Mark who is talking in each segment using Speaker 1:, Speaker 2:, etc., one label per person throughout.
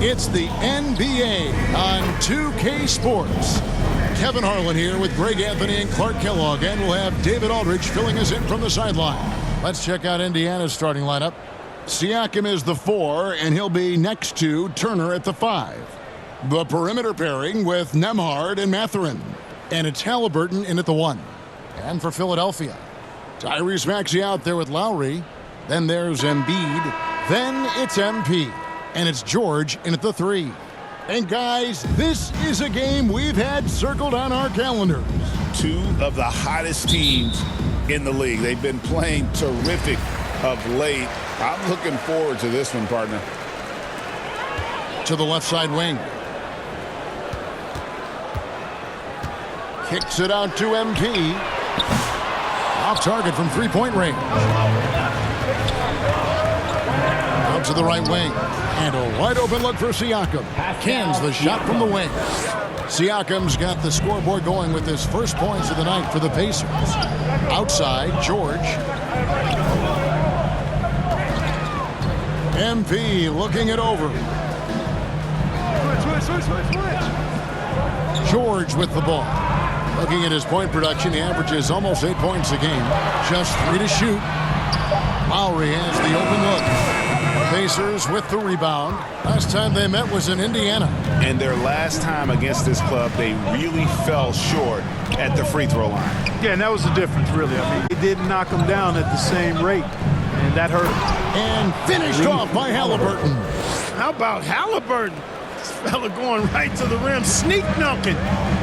Speaker 1: It's the NBA on 2K Sports. Kevin Harlan here with Greg Anthony and Clark Kellogg, and we'll have David Aldridge filling us in from the sideline. Let's check out Indiana's starting lineup. Siakam is the 4, and he'll be next to Turner at the 5. The perimeter pairing with Nembhard and Mathurin. And it's Halliburton in at the 1. And for Philadelphia, Tyrese Maxey out there with Lowry. Then there's Embiid. Then it's MP. And it's George in at the 3. And guys, this is a game we've had circled on our calendars.
Speaker 2: Two of the hottest teams in the league. They've been playing terrific of late. I'm looking forward to this one, partner.
Speaker 1: To the left side wing. Kicks it out to MP. Off target from three-point range. Out to the right wing. And a wide open look for Siakam. Cans the shot from the wing. Siakam's got the scoreboard going with his first points of the night for the Pacers. Outside, George. MP looking it over. George with the ball. Looking at his point production, he averages almost 8 points a game. Just 3 to shoot. Lowry has the open look. Pacers with the rebound. Last time they met was in Indiana.
Speaker 2: And their last time against this club, they really fell short at the free throw line.
Speaker 3: Yeah, and that was the difference, really. I mean, they didn't knock them down at the same rate, and that hurt them.
Speaker 1: And finished off by Halliburton.
Speaker 3: How about Halliburton? This fella going right to the rim, sneak dunking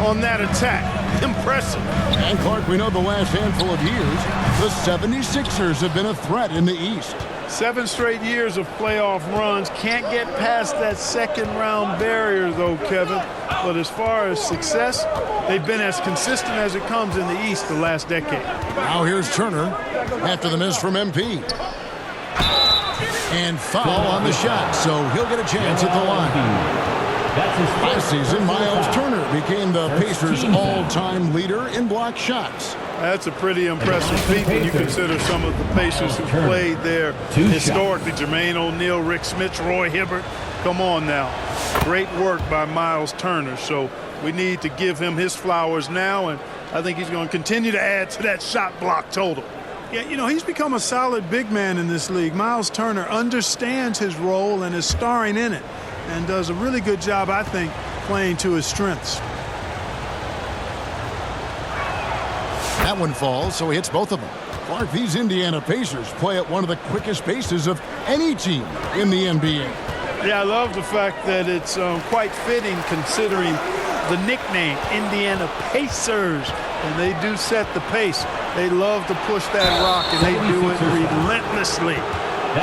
Speaker 3: on that attack. Impressive.
Speaker 1: And Clark, we know the last handful of years, the 76ers have been a threat in the East.
Speaker 3: 7 straight years of playoff runs. Can't get past that second-round barrier, though, Kevin. But as far as success, they've been as consistent as it comes in the East the last decade.
Speaker 1: Now here's Turner after the miss from MP. And foul on the shot, so he'll get a chance at the line. Last season, Miles Turner became the Pacers' all-time leader in block shots.
Speaker 3: That's a pretty impressive feat when you consider some of the Pacers who played there historically. Jermaine O'Neal, Rick Smith, Roy Hibbert. Come on now. Great work by Miles Turner. So we need to give him his flowers now, and I think he's going to continue to add to that shot block total. Yeah, you know, he's become a solid big man in this league. Miles Turner understands his role and is starring in it, and does a really good job, I think, playing to his strengths.
Speaker 1: That one falls, so he hits both of them. Clark, these Indiana Pacers play at one of the quickest paces of any team in the NBA.
Speaker 3: Yeah, I love the fact that it's quite fitting considering the nickname, Indiana Pacers. And they do set the pace. They love to push that rock, and they do it relentlessly.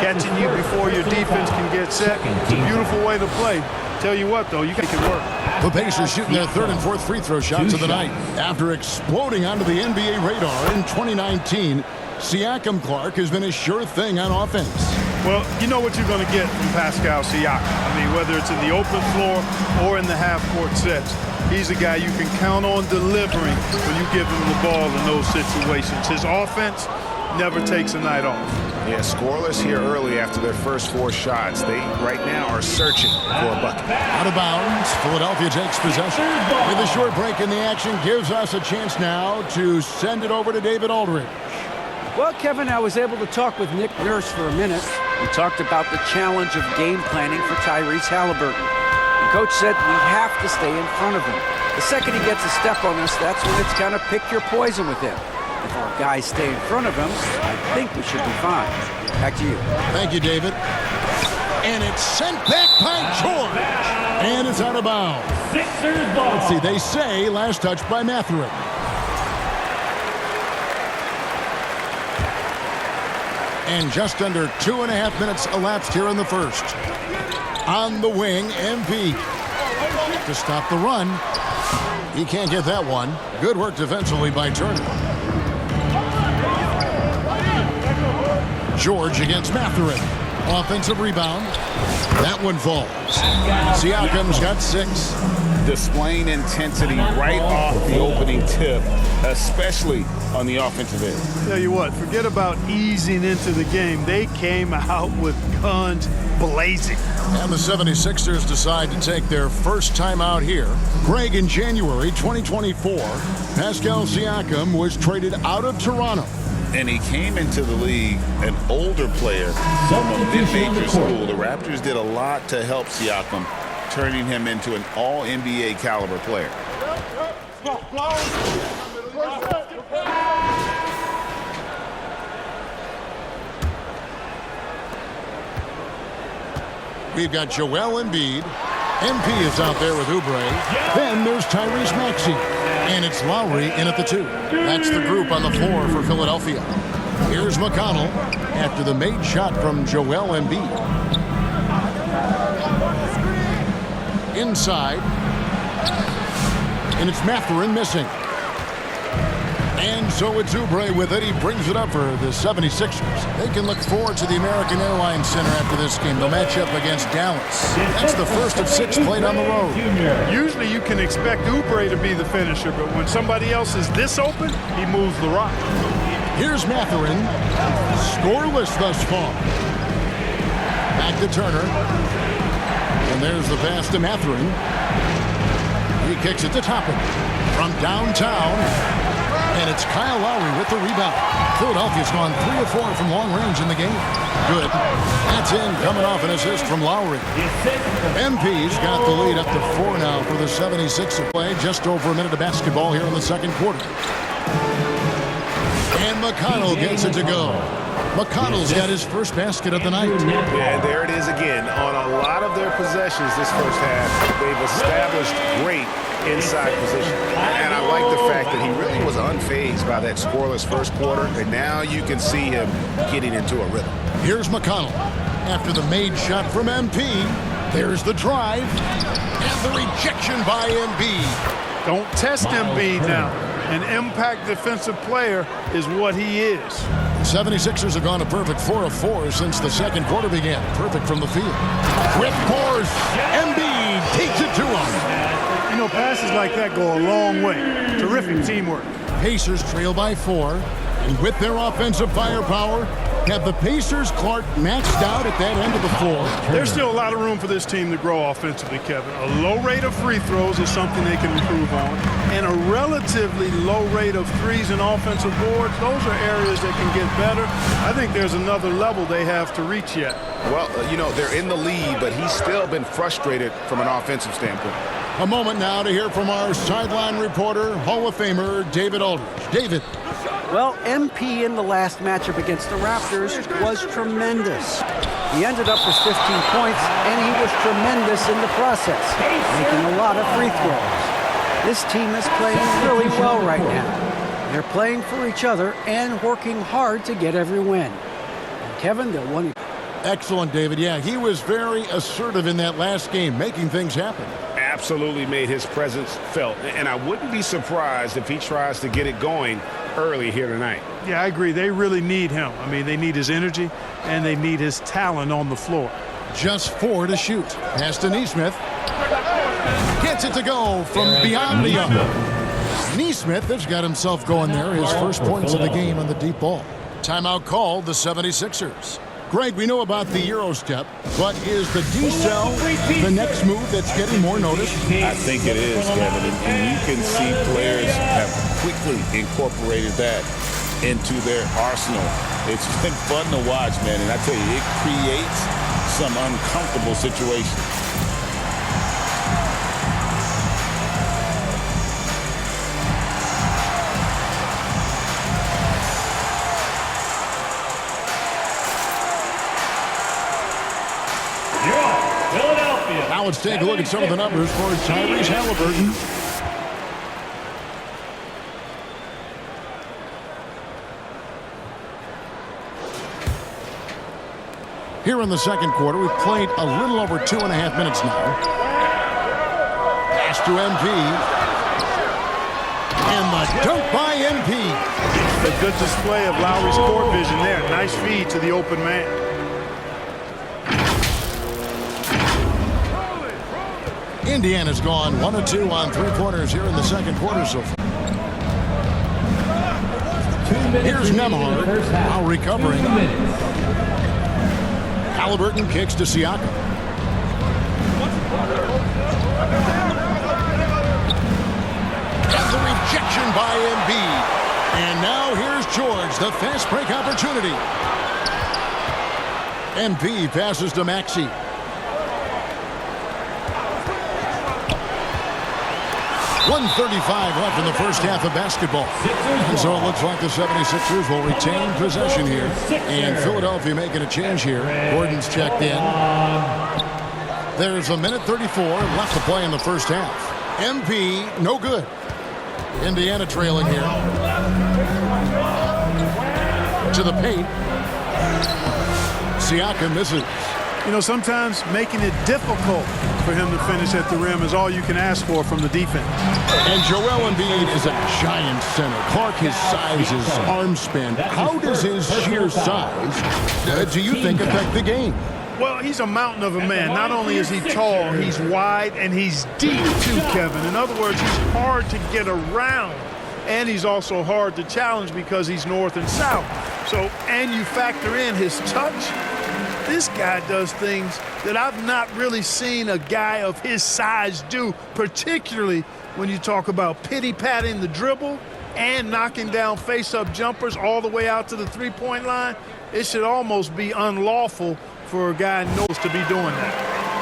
Speaker 3: Catching you before your defense can get set. It's a beautiful way to play. Tell you what, though, you can make it work.
Speaker 1: The Pacers shooting their 3rd and 4th free throw shots of the night. After exploding onto the NBA radar in 2019, Siakam, Clark, has been a sure thing on offense.
Speaker 3: Well, you know what you're going to get from Pascal Siakam. I mean, whether it's in the open floor or in the half-court sets, he's a guy you can count on delivering when you give him the ball in those situations. His offense never takes a night off.
Speaker 2: Yeah, scoreless here early after their first 4 shots. They, right now, are searching for a bucket.
Speaker 1: Out of bounds, Philadelphia takes possession. With a short break in the action, gives us a chance now to send it over to David Aldridge.
Speaker 4: Well, Kevin, I was able to talk with Nick Nurse for a minute. We talked about the challenge of game planning for Tyrese Halliburton. The coach said we have to stay in front of him. The second he gets a step on us, that's when it's kind of pick your poison with him. If our guys stay in front of him, I think we should be fine. Back to you.
Speaker 1: Thank you, David. And it's sent back by George. And it's out of bounds. Let's see, they say last touch by Mathurin. And just under 2.5 minutes elapsed here in the first. On the wing, MP. To stop the run. He can't get that one. Good work defensively by Turner. George against Mathurin. Offensive rebound. That one falls. Siakam's got 6.
Speaker 2: Displaying intensity right off the opening tip, especially on the offensive end.
Speaker 3: Tell you what, forget about easing into the game. They came out with guns blazing.
Speaker 1: And the 76ers decide to take their first time out here. Greg, in January 2024, Pascal Siakam was traded out of Toronto.
Speaker 2: And he came into the league an older player from a mid-major school. The Raptors did a lot to help Siakam, turning him into an all-NBA caliber player.
Speaker 1: We've got Joel Embiid. MP is out there with Oubre. Then there's Tyrese Maxey. And it's Lowry in at the 2. That's the group on the floor for Philadelphia. Here's McConnell after the made shot from Joel Embiid. Inside. And it's Mathurin missing. And so it's Oubre with it. He brings it up for the 76ers. They can look forward to the American Airlines Center after this game. They'll match up against Dallas. That's the first of 6 played on the road.
Speaker 3: Usually you can expect Oubre to be the finisher, but when somebody else is this open, he moves the rock.
Speaker 1: Here's Mathurin. Scoreless thus far. Back to Turner. And there's the pass to Mathurin. He kicks it to Toppin from downtown. And it's Kyle Lowry with the rebound. Philadelphia's gone 3 of 4 from long range in the game. Good. That's in, coming off an assist from Lowry. MP's got the lead up to 4 now for the 76ers play. Just over a minute of basketball here in the second quarter. And McConnell gets it to go. McConnell's got his first basket of the night.
Speaker 2: And there it is again. On a lot of their possessions this first half, they've established great inside position. And I like the fact that he really was unfazed by that scoreless first quarter, and now you can see him getting into a rhythm.
Speaker 1: Here's McConnell. After the made shot from MP, there's the drive, and the rejection by Embiid.
Speaker 3: Don't test Embiid now. An impact defensive player is what he is.
Speaker 1: 76ers have gone a perfect 4 of 4 since the second quarter began. Perfect from the field. Quick force. Embiid takes it to him.
Speaker 3: You know, passes like that go a long way. Terrific teamwork.
Speaker 1: Pacers trail by 4. And with their offensive firepower, have the Pacers, Clark, maxed out at that end of the floor.
Speaker 3: There's still a lot of room for this team to grow offensively, Kevin. A low rate of free throws is something they can improve on. And a relatively low rate of threes and offensive boards, those are areas that can get better. I think there's another level they have to reach yet.
Speaker 2: Well, you know, they're in the lead, but he's still been frustrated from an offensive standpoint.
Speaker 1: A moment now to hear from our sideline reporter, Hall of Famer David Aldridge. David.
Speaker 4: Well, MP in the last matchup against the Raptors was tremendous. He ended up with 15 points, and he was tremendous in the process, making a lot of free throws. This team is playing really well right now. They're playing for each other and working hard to get every win. And Kevin, they're winning.
Speaker 1: Excellent, David. Yeah, he was very assertive in that last game, making things happen.
Speaker 2: Absolutely made his presence felt. And I wouldn't be surprised if he tries to get it going early here tonight.
Speaker 3: Yeah, I agree. They really need him. I mean, they need his energy, and they need his talent on the floor.
Speaker 1: Just 4 to shoot. Pass to Nesmith. Gets it to go from beyond the arc. Nesmith has got himself going there. His first points of the game on the deep ball. Timeout called the 76ers. Greg, we know about the Euro step, but is the D-cell the next move that's getting more notice?
Speaker 2: I think it is, Kevin, and you can see players have quickly incorporated that into their arsenal. It's been fun to watch, man, and I tell you, it creates some uncomfortable situations.
Speaker 1: Now let's take a look at some of the numbers for Tyrese Halliburton. Here in the second quarter, we've played a little over 2.5 minutes now. Pass to MP. And the dunk by MP.
Speaker 3: A good display of Lowry's court vision there. Nice feed to the open man.
Speaker 1: Indiana's gone 1 of 2 on three-pointers here in the second quarter so far. Here's Nembhard, now recovering. Halliburton kicks to Siakam. And the rejection by Embiid. And now here's George, the fast break opportunity. Embiid passes to Maxey. .135 left in the first half of basketball. And so it looks like the 76ers will retain possession here. And Philadelphia making a change here. Gordon's checked in. There's a minute 34 left to play in the first half. MP, no good. Indiana trailing here. To the paint. Siakam misses.
Speaker 3: You know, sometimes making it difficult for him to finish at the rim is all you can ask for from the defense.
Speaker 1: And Joel Embiid is a giant center. Clark, his size, his arm span. How does his sheer size, do you think, affect the game?
Speaker 3: Well, he's a mountain of a man. Not only is he tall, he's wide, and he's deep too, Kevin. In other words, he's hard to get around. And he's also hard to challenge because he's north and south. So, and you factor in his touch. This guy does things that I've not really seen a guy of his size do, particularly when you talk about pity-patting the dribble and knocking down face-up jumpers all the way out to the three-point line. It should almost be unlawful for a guy who knows to be doing that.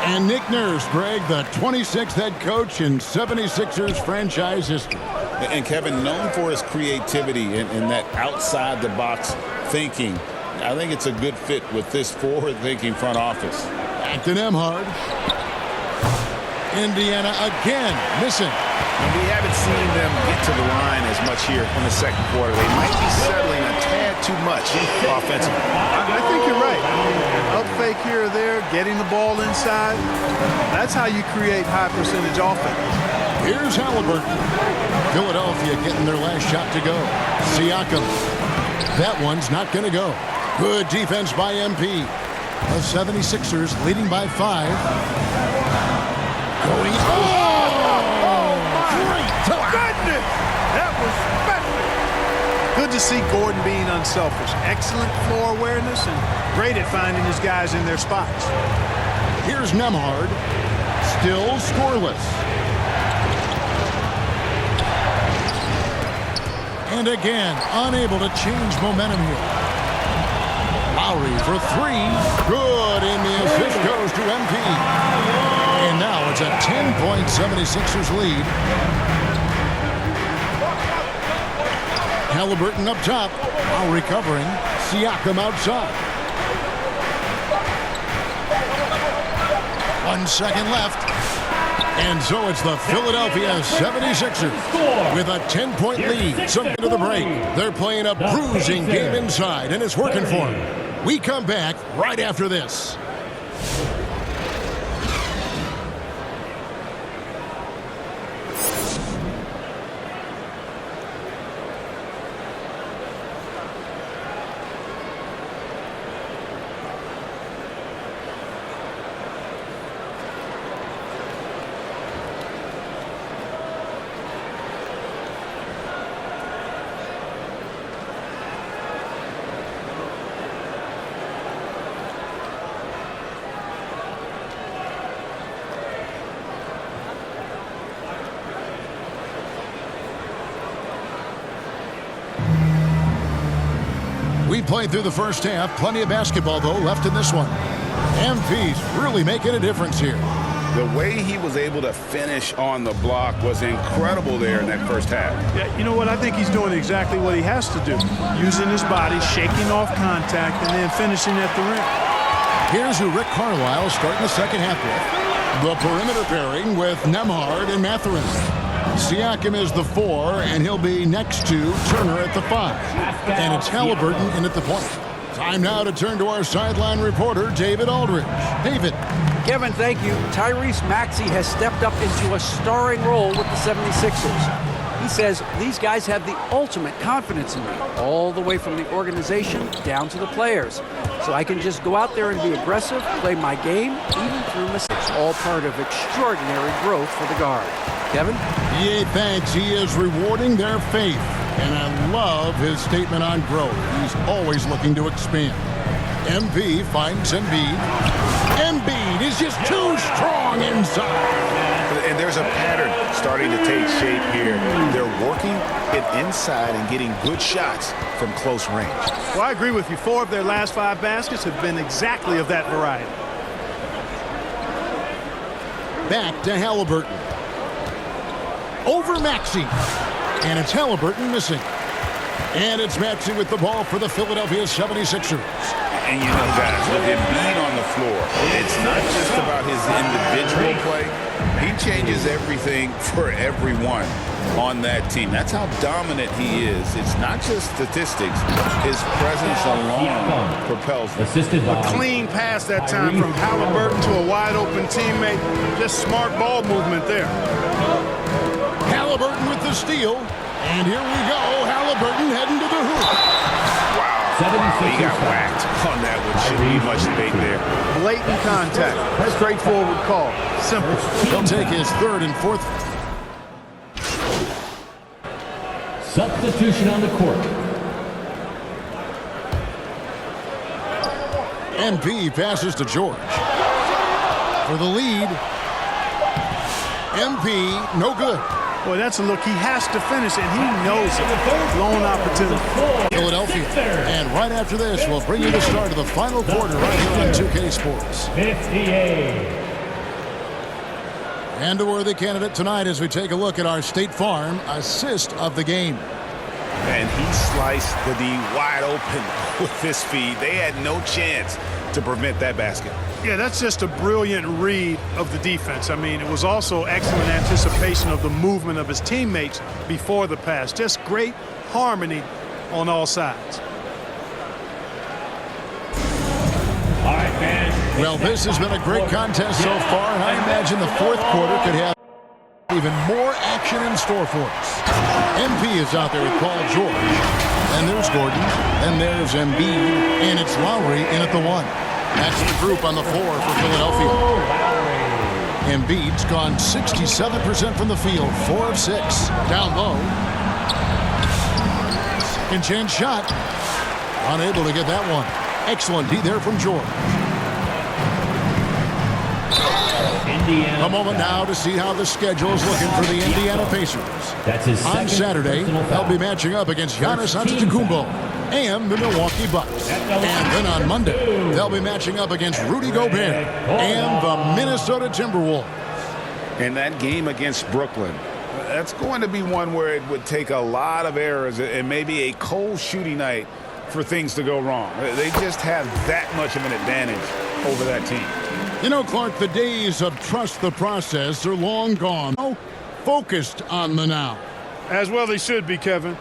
Speaker 1: And Nick Nurse, Greg, the 26th head coach in 76ers franchise history.
Speaker 5: And Kevin, known for his creativity and that outside-the-box thinking. I think it's a good fit with this forward-thinking front office.
Speaker 1: Back to Nembhard. Indiana again missing.
Speaker 2: And we haven't seen them get to the line as much here in the second quarter. They might be settling a tad too much offensively.
Speaker 3: I think you're right. Up fake here or there, getting the ball inside. That's how you create high-percentage offense.
Speaker 1: Here's Halliburton. Philadelphia getting their last shot to go. Siakam. That one's not going to go. Good defense by MP. The 76ers leading by 5. Going.
Speaker 3: Oh, my goodness! That was special. Good to see Gordon being unselfish. Excellent floor awareness and great at finding his guys in their spots.
Speaker 1: Here's Nembhard. Still scoreless. And again, unable to change momentum here. Lowry for 3. Good, and the assist goes to MP. And now it's a 10-point 76ers lead. Halliburton up top, now recovering. Siakam outside. 1 second left. And so it's the Philadelphia 76ers with a 10-point lead. So into the break. They're playing a bruising game inside, and it's working for them. We come back right after this. We played through the first half. Plenty of basketball, though, left in this one. MP's really making a difference here.
Speaker 5: The way he was able to finish on the block was incredible there in that first half.
Speaker 3: Yeah, you know what? I think he's doing exactly what he has to do. Using his body, shaking off contact, and then finishing at the rim.
Speaker 1: Here's who Rick Carlisle starting the second half with. The perimeter pairing with Nembhard and Mathurin. Siakam is the 4, and he'll be next to Turner at the 5. And it's Halliburton in at the point. Time now to turn to our sideline reporter, David Aldridge. David.
Speaker 4: Kevin, thank you. Tyrese Maxey has stepped up into a starring role with the 76ers. He says these guys have the ultimate confidence in me, all the way from the organization down to the players. so I can just go out there and be aggressive, play my game, even through mistakes. All part of extraordinary growth for the guard. Kevin?
Speaker 1: EA thanks. He is rewarding their faith. And I love his statement on growth. He's always looking to expand. MP finds Embiid. Embiid is just too strong inside.
Speaker 2: And there's a pattern starting to take shape here. They're working it inside and getting good shots from close range.
Speaker 3: Well, I agree with you. 4 of their last 5 baskets have been exactly of that variety.
Speaker 1: Back to Halliburton. Over Maxey. And it's Halliburton missing. And it's Maxey with the ball for the Philadelphia 76ers.
Speaker 5: And you know, guys, with Embiid on the floor, it's not just about his individual play. He changes everything for everyone on that team. That's how dominant he is. It's not just statistics. His presence alone propels them.
Speaker 3: A clean pass that time from Halliburton to a wide-open teammate. Just smart ball movement there.
Speaker 1: Halliburton with the steal. And here we go. Halliburton heading to the hoop.
Speaker 2: He got whacked on that one. Shouldn't be much debate there.
Speaker 3: Blatant contact. Straightforward call. Simple.
Speaker 1: He'll take his 3rd and 4th.
Speaker 6: Substitution on the court.
Speaker 1: MP passes to George. For the lead. MP, no good.
Speaker 3: Boy, that's a look he has to finish, and he knows it. Lone opportunity.
Speaker 1: Philadelphia. And right after this, we'll bring you the start of the final quarter right here on 2K Sports.
Speaker 6: 58.
Speaker 1: And a worthy candidate tonight as we take a look at our State Farm assist of the game.
Speaker 2: And he sliced the D wide open with this feed. They had no chance to prevent that basket.
Speaker 3: Yeah, that's just a brilliant read of the defense. I mean, it was also excellent anticipation of the movement of his teammates before the pass. Just great harmony on all sides.
Speaker 6: All right, man.
Speaker 1: Well, this has been a great contest so far, and I imagine the 4th quarter could have even more action in store for us. MP is out there with Paul George. And there's Gordon. And there's Embiid. And it's Lowry in at the 1. That's the group on the floor for Philadelphia. Embiid's gone 67% from the field, 4 of 6. Down low. Second chance shot. Unable to get that one. Excellent D there from George. A moment now to see how the schedule is looking for the Indiana Pacers.
Speaker 6: That's his
Speaker 1: On Saturday, they'll be matching up against Giannis Antetokounmpo and the Milwaukee Bucks. And then on Monday, they'll be matching up against Rudy Gobert and the Minnesota Timberwolves.
Speaker 2: And that game against Brooklyn, that's going to be one where it would take a lot of errors and maybe a cold shooting night for things to go wrong. They just have that much of an advantage over that team.
Speaker 1: You know, Clark, the days of trust the process are long gone. Focused on the now.
Speaker 3: As well they should be, Kevin.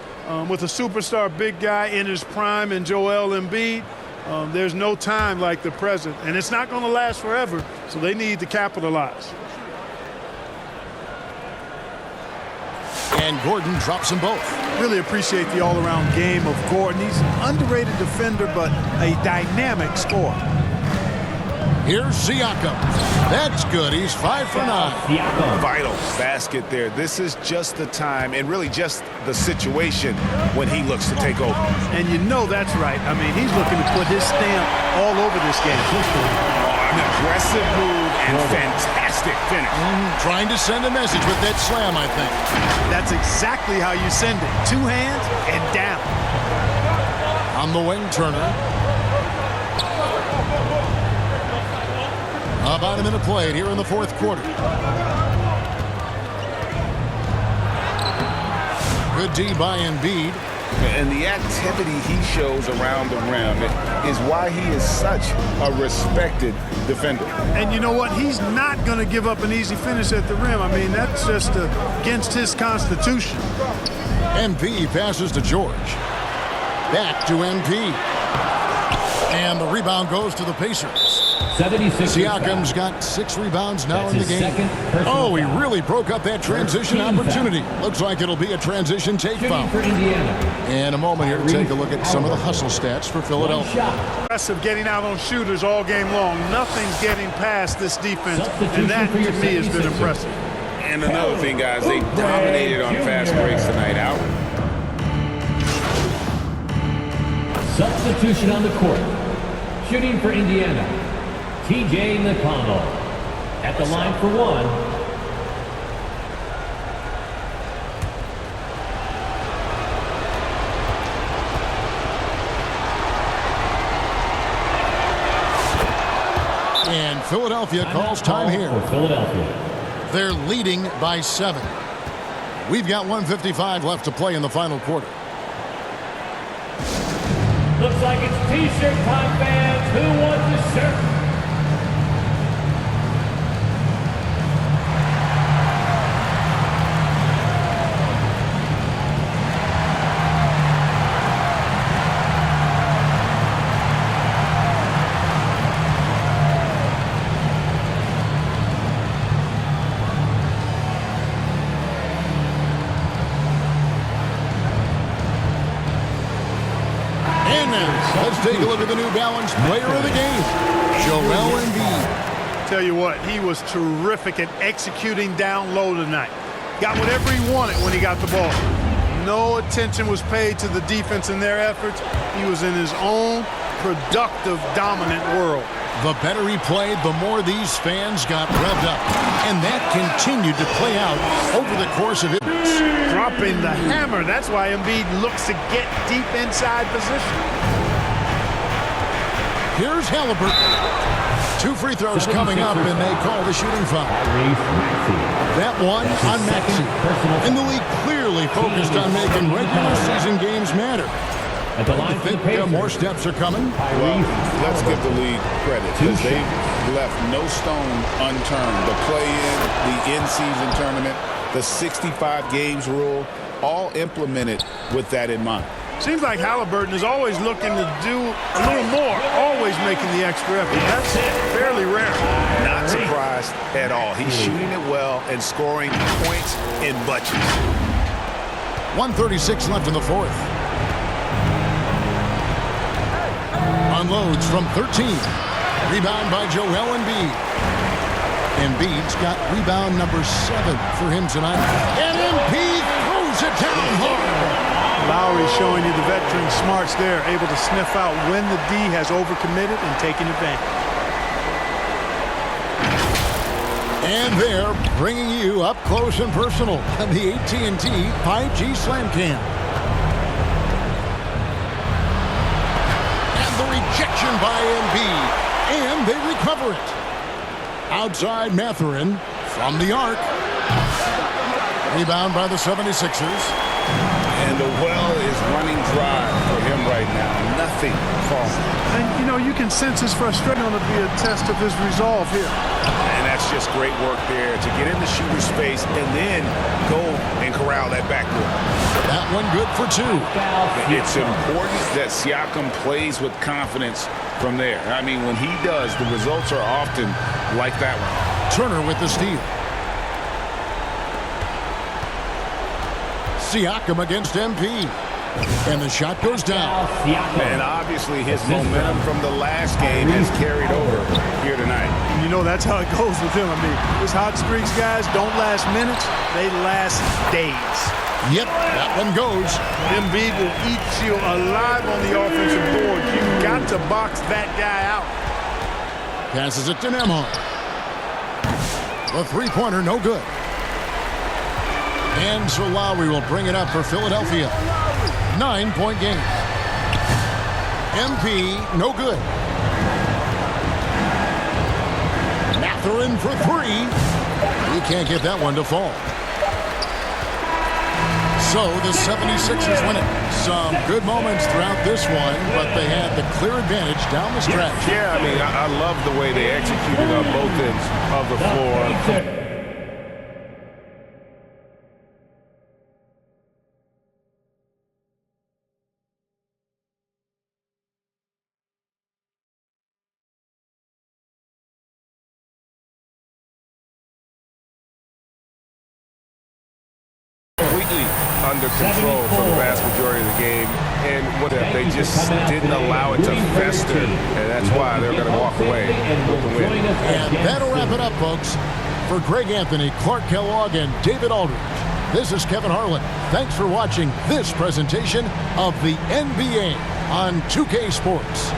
Speaker 3: With a superstar big guy in his prime in Joel Embiid, there's no time like the present. And it's not going to last forever, so they need to capitalize.
Speaker 1: And Gordon drops them both.
Speaker 3: Really appreciate the all-around game of Gordon. He's an underrated defender, but a dynamic scorer.
Speaker 1: Here's Siakam. That's good. He's 5 for 9.
Speaker 2: Vital basket there. This is just the time and really just the situation when he looks to take over.
Speaker 3: And you know that's right. I mean, he's looking to put his stamp all over this game.
Speaker 2: An aggressive move and fantastic finish.
Speaker 1: Trying to send a message with that slam, I think.
Speaker 3: That's exactly how you send it. 2 hands and down.
Speaker 1: On the wing, Turner. About a minute played here in the 4th quarter. Good D by Embiid.
Speaker 2: And the activity he shows around the rim is why he is such a respected defender.
Speaker 3: And you know what? He's not going to give up an easy finish at the rim. I mean, that's just against his constitution.
Speaker 1: MP passes to George. Back to MP. And the rebound goes to the Pacers. Siakam's got 6 rebounds now in the game. Oh, he really broke up that transition opportunity. Looks like it'll be a transition take foul. In a moment here, take a look at some of the hustle stats for Philadelphia.
Speaker 3: Impressive getting out on shooters all game long. Nothing's getting past this defense, and that to me has been impressive.
Speaker 5: And another thing, guys, they dominated on fast breaks tonight. Out.
Speaker 6: Substitution on the court. Shooting for Indiana, T.J. McConnell. At the line for one.
Speaker 1: And Philadelphia calls time here.
Speaker 6: For Philadelphia.
Speaker 1: They're leading by 7. We've got 1:55 left to play in the final quarter.
Speaker 6: Looks like it's T-shirt time, fans. Who wants a shirt?
Speaker 1: Let's take a look at the New Balance player of the game, Joel Embiid.
Speaker 3: Tell you what, he was terrific at executing down low tonight. Got whatever he wanted when he got the ball. No attention was paid to the defense in their efforts. He was in his own productive, dominant world.
Speaker 1: The better he played, the more these fans got revved up. And that continued to play out over the course of it.
Speaker 3: Dropping the hammer. That's why Embiid looks to get deep inside position.
Speaker 1: Here's Halliburton. 2 free throws coming up, and they call the shooting foul. That one on Maxey. And the league clearly focused on making regular season games matter.
Speaker 6: At the line
Speaker 1: I think more steps are coming.
Speaker 5: Well, let's give the league credit because they've left no stone unturned. The play-in, the in-season tournament, the 65 games rule, all implemented with that in mind.
Speaker 3: Seems like Halliburton is always looking to do a little more, always making the extra effort. That's fairly rare.
Speaker 2: Not surprised at all. He's shooting it well and scoring points in bunches.
Speaker 1: 1:36 left in the fourth. Unloads from 13. Rebound by Joel Embiid. Embiid's got rebound number 7 for him tonight. And Embiid throws it down hard.
Speaker 3: Lowry showing you the veteran smarts there, able to sniff out when the D has overcommitted and taken advantage.
Speaker 1: And they're bringing you up close and personal on the AT&T 5G Slam Cam. And the rejection by Embiid. And they recover it. Outside Mathurin from the arc. Rebound by the 76ers.
Speaker 5: And the well is running dry for him right now. Nothing falling.
Speaker 3: And, you know, you can sense his frustration on to be a test of his resolve here.
Speaker 2: And that's just great work there to get in the shooter space and then go and corral that backcourt.
Speaker 1: That one good for 2.
Speaker 5: It's important that Siakam plays with confidence from there. I mean, when he does, the results are often like that one.
Speaker 1: Turner with the steal. Siakam against MP. And the shot goes down.
Speaker 2: And obviously his momentum from the last game has carried over here tonight.
Speaker 3: And you know that's how it goes with him. I mean, his hot streaks, guys, don't last minutes. They last days.
Speaker 1: Yep, that one goes.
Speaker 3: Embiid will eat you alive on the offensive board. You've got to box that guy out.
Speaker 1: Passes it to Nembhard. The three-pointer, no good. And so Lowry will bring it up for Philadelphia. 9-point game. MP, no good. Mathurin for 3. He can't get that one to fall. So the 76ers win it. Some good moments throughout this one, but they had the clear advantage down the stretch.
Speaker 2: Yeah, I mean, I love the way they executed on both ends of the floor. completely under control for the vast majority of the game. And what they just didn't allow it to fester, and that's why they're going to walk away with the win.
Speaker 1: And that'll wrap it up, folks. For Greg Anthony, Clark Kellogg, and David Aldridge, this is Kevin Harlan. Thanks for watching this presentation of the NBA on 2K Sports.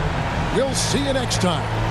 Speaker 1: We'll see you next time.